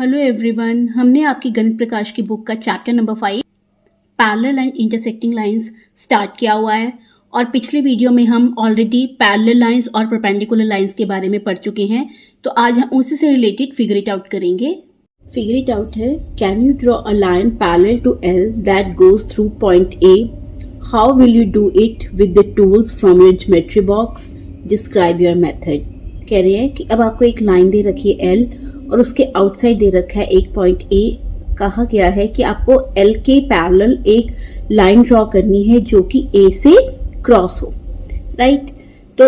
Hello everyone, हमने आपकी गणित प्रकाश की बुक का chapter number 5 parallel and intersecting lines start किया हुआ है। और पिछले वीडियो में हम ऑलरेडी पैरेलल लाइंस और परपेंडिकुलर लाइंस के बारे में पढ़ चुके हैं, तो आज हम उसी से रिलेटेड फिगर इट आउट करेंगे। फिगर इट आउट है, can you draw a line parallel to L that goes through point A, how will you do it with the tools from your geometry box, describe your method. कह रहे हैं कि अब आपको एक line दे रखी है एल और उसके आउटसाइड दे रखा है एक पॉइंट ए। कहा गया है कि आपको एल के पैरेलल एक लाइन ड्रॉ करनी है जो कि ए से क्रॉस हो, राइट। तो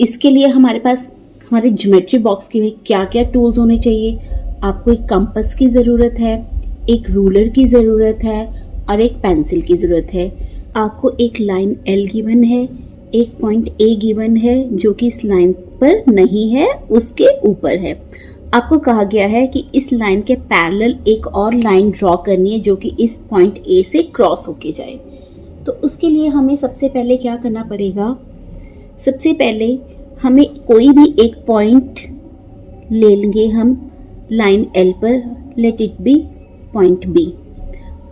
इसके लिए हमारे पास हमारे ज्योमेट्री बॉक्स के में क्या क्या टूल्स होने चाहिए। आपको एक कंपास की ज़रूरत है, एक रूलर की ज़रूरत है और एक पेंसिल की ज़रूरत है। आपको एक लाइन एल गिवन है, एक पॉइंट ए गिवन है जो कि इस लाइन पर नहीं है, उसके ऊपर है। आपको कहा गया है कि इस लाइन के पैरेलल एक और लाइन ड्रॉ करनी है जो कि इस पॉइंट ए से क्रॉस होके जाए। तो उसके लिए हमें सबसे पहले क्या करना पड़ेगा, सबसे पहले हमें कोई भी एक पॉइंट ले लेंगे हम लाइन एल पर, let it be point B.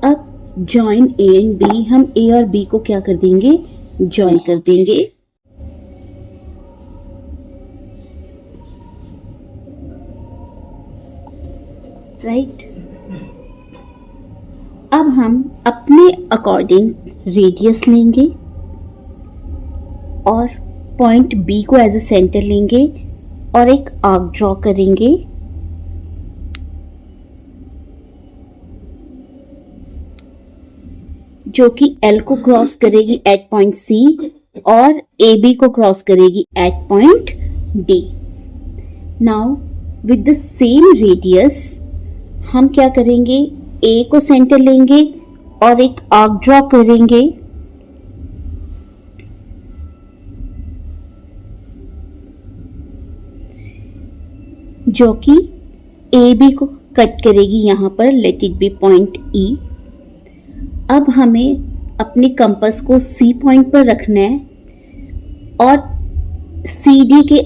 अब जॉइन ए एंड बी, हम ए और बी को क्या कर देंगे, जॉइन कर देंगे। राइट। अब हम अपने अकॉर्डिंग रेडियस लेंगे और पॉइंट बी को एज ए सेंटर लेंगे और एक आर्क ड्रॉ करेंगे। जो कि एल को क्रॉस करेगी एट पॉइंट सी और ए बी को क्रॉस करेगी at point D. Now with the same radius हम क्या करेंगे, ए को सेंटर लेंगे और एक आर्क ड्रॉ करेंगे। जो कि ए बी को कट करेगी यहां पर, लेट इट बी पॉइंट ई। अब हमें अपने कंपास को सी पॉइंट पर रखना है और सी डी के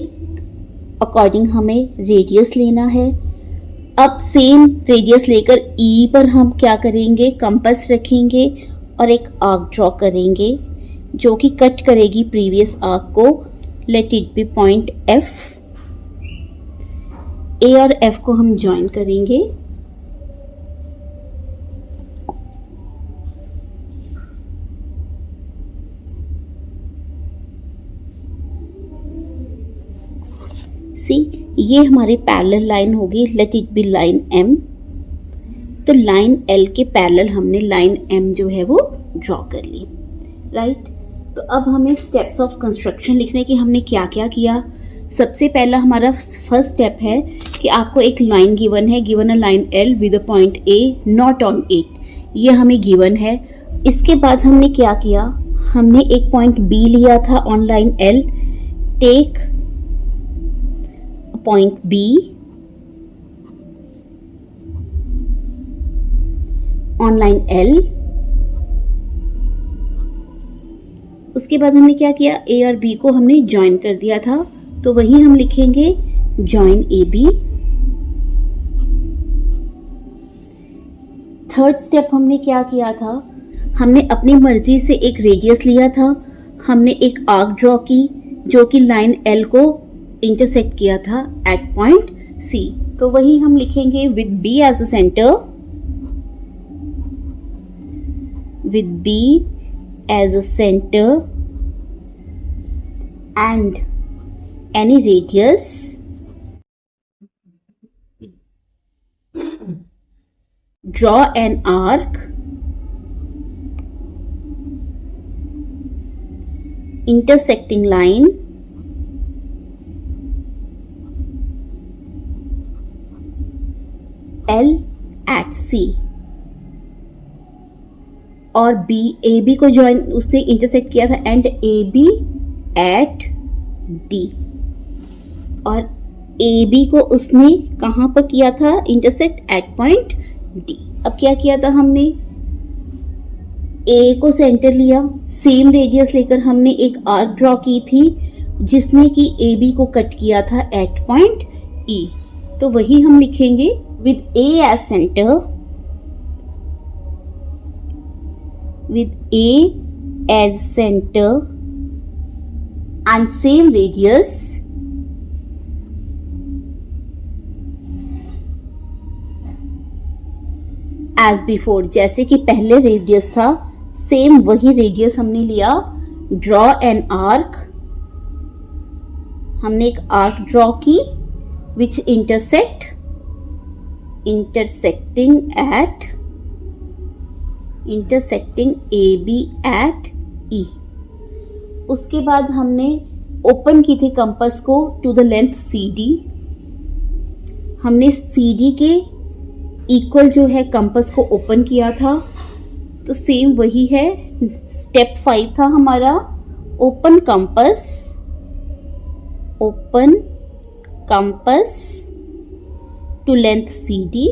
अकॉर्डिंग हमें रेडियस लेना है। अब सेम रेडियस लेकर ई पर हम क्या करेंगे, कंपास रखेंगे और एक आर्क ड्रॉ करेंगे जो कि कट करेगी प्रीवियस आर्क को, let it be point F. A और एफ को हम ज्वाइन करेंगे। सी, ये हमारी पैरेलल लाइन होगी, let it be line M. तो लाइन एल के पैरेलल हमने लाइन एम जो है वो ड्रॉ कर ली, राइट। तो अब हमें स्टेप्स ऑफ कंस्ट्रक्शन लिखने की हमने क्या क्या किया। सबसे पहला हमारा फर्स्ट स्टेप है कि आपको एक लाइन गिवन है, given a line L with a point A not on it, ये हमें गिवन है। इसके बाद हमने क्या किया, हमने एक पॉइंट बी लिया था on line L, take point B on line L. उसके बाद हमने क्या किया, ए और बी को हमने ज्वाइन कर दिया था, तो वही हम लिखेंगे join A B. Third step हमने क्या किया था, हमने अपनी मर्जी से एक रेडियस लिया था, हमने एक आर्क ड्रॉ की जो कि लाइन एल को इंटरसेक्ट किया था एट पॉइंट सी, तो वही हम लिखेंगे with B as a centre, with B as a centre and any radius draw an arc intersecting line L at C और B, ए बी को ज्वाइन उसने इंटरसेक्ट किया था and A B at D, और A B को उसने कहाँ पर किया था, इंटरसेक्ट एट पॉइंट D। अब क्या किया था हमने, ए को सेंटर लिया, सेम रेडियस लेकर हमने एक आर्क ड्रॉ की थी जिसने कि ए बी को कट किया था एट पॉइंट ई, तो वही हम लिखेंगे with A as center, with A as center and same radius as before, जैसे कि पहले रेडियस था सेम वही रेडियस हमने लिया। ड्रॉ एन आर्क, हमने एक आर्क ड्रॉ की which intersecting A B at E. उसके बाद हमने ओपन की थी कंपास को to the length C D. हमने सी डी के इक्वल जो है कंपास को ओपन किया था, तो सेम वही है। स्टेप 5 था हमारा open compass to length C D.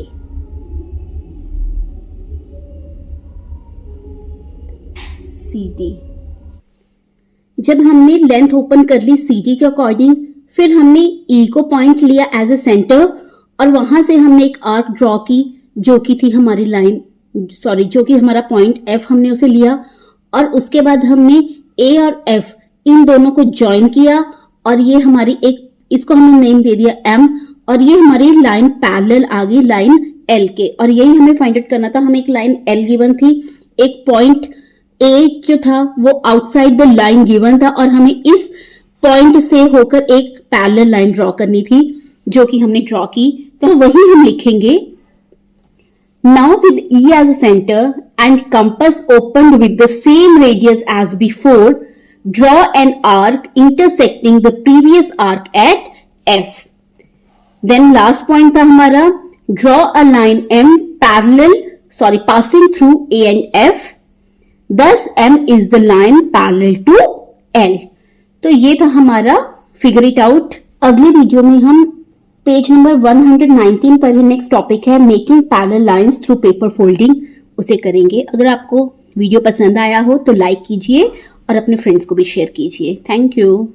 जब हमने लेंथ ओपन कर ली सी डी के अकॉर्डिंग, फिर हमने ई को पॉइंट लिया एज ए सेंटर और वहां से हमने एक आर्क ड्रॉ की जो कि थी हमारी लाइन, जो कि हमारा पॉइंट एफ हमने उसे लिया। और उसके बाद हमने ए और एफ इन दोनों को ज्वाइन किया और ये हमारी इसको हमने नेम दे दिया एम, और ये हमारी लाइन पैरेलल आ गई लाइन एल के। और यही हमें फाइंड आउट करना था। हमें एक लाइन एल गिवन थी, एक पॉइंट ए जो था वो आउटसाइड द लाइन गिवन था और हमें इस पॉइंट से होकर एक पैरेलल लाइन ड्रॉ करनी थी जो कि हमने ड्रॉ की। तो वही हम लिखेंगे। Now with E as a centre and compass opened with the same radius as before, draw an arc intersecting the previous arc at F. Then last point था हमारा draw a line M passing through A and F, thus M is the line parallel to L। तो ये था हमारा figure it out. अगले video में हम page number 119 पर ही नेक्स्ट टॉपिक है making parallel lines through paper folding, उसे करेंगे। अगर आपको वीडियो पसंद आया हो तो लाइक कीजिए और अपने फ्रेंड्स को भी शेयर कीजिए। Thank you.